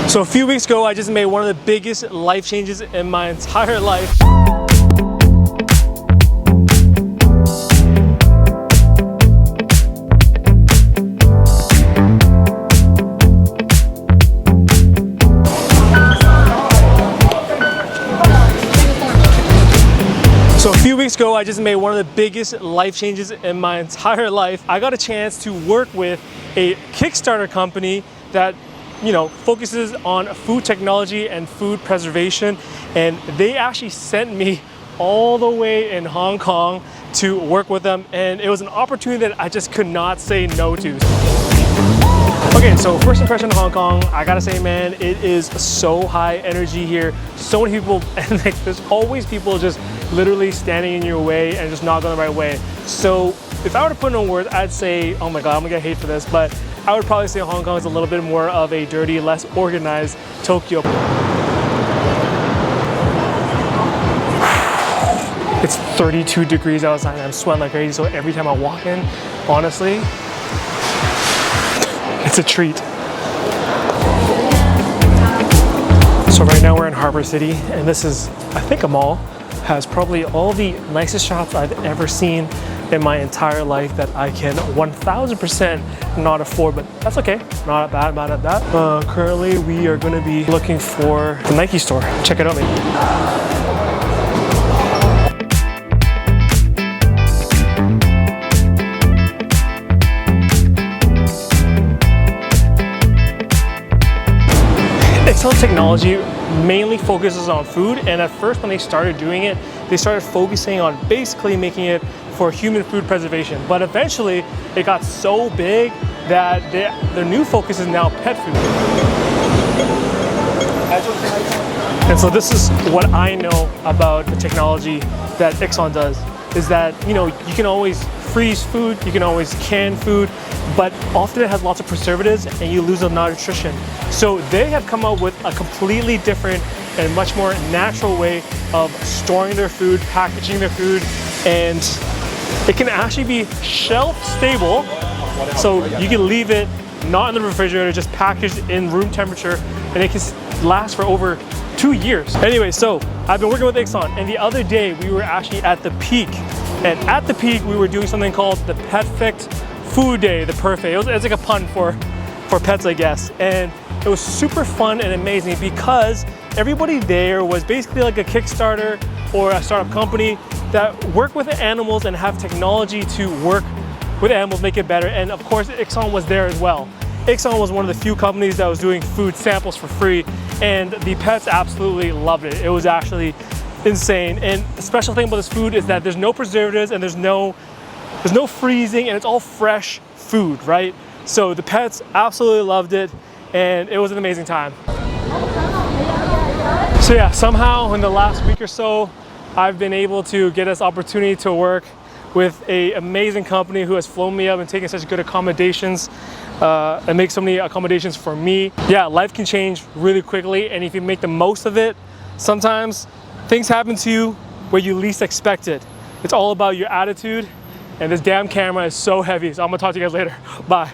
So a few weeks ago, I just made one of the biggest life changes in my entire life. So a few weeks ago, I just made one of the biggest life changes in my entire life. I got a chance to work with a Kickstarter company that focuses on food technology and food preservation, and they actually sent me all the way in Hong Kong to work with them, and it was an opportunity that I just could not say no to. Okay, so first impression of Hong Kong, I gotta say, man, it is so high energy here. So many people, and there's always people just literally standing in your way and just not going the right way. So if I were to put in words, I'd say, oh my God, I'm gonna get hate for this, but I would probably say Hong Kong is a little bit more of a dirty, less organized Tokyo. It's 32 degrees outside and I'm sweating like crazy, so every time I walk in, honestly, it's a treat. So right now we're in Harbor City, and this is, I think, a mall. Has probably all the nicest shops I've ever seen in my entire life that I can 1000% not afford, but that's okay. Not bad, not at that. Currently, we are gonna be looking for the Nike store. Check it out, maybe. IXON technology mainly focuses on food, and at first when they started doing it, they started focusing on basically making it for human food preservation. But eventually it got so big that their new focus is now pet food. And so this is what I know about the technology that IXON does, is that you can always freeze food, you can always can food, but often it has lots of preservatives and you lose a lot of nutrition. So they have come up with a completely different and much more natural way of storing their food, packaging their food, and it can actually be shelf stable. So you can leave it not in the refrigerator, just packaged in room temperature, and it can last for over 2 years. Anyway, so I've been working with IXON, and the other day we were actually at the Peak. And at the Peak, we were doing something called the Perfect Food Day, the Perfect. It's like a pun for pets, I guess. And it was super fun and amazing because everybody there was basically like a Kickstarter or a startup company that work with animals and have technology to work with animals, make it better. And of course, IXON was there as well. IXON was one of the few companies that was doing food samples for free, and the pets absolutely loved it. It was actually insane. And the special thing about this food is that there's no preservatives and there's no freezing, and it's all fresh food, right? So the pets absolutely loved it, and it was an amazing time. So yeah, somehow in the last week or so, I've been able to get this opportunity to work with an amazing company who has flown me up and taken such good accommodations and make so many accommodations for me. Yeah, life can change really quickly, and if you make the most of it, sometimes things happen to you where you least expect it. It's all about your attitude, and this damn camera is so heavy, so I'm gonna talk to you guys later. Bye.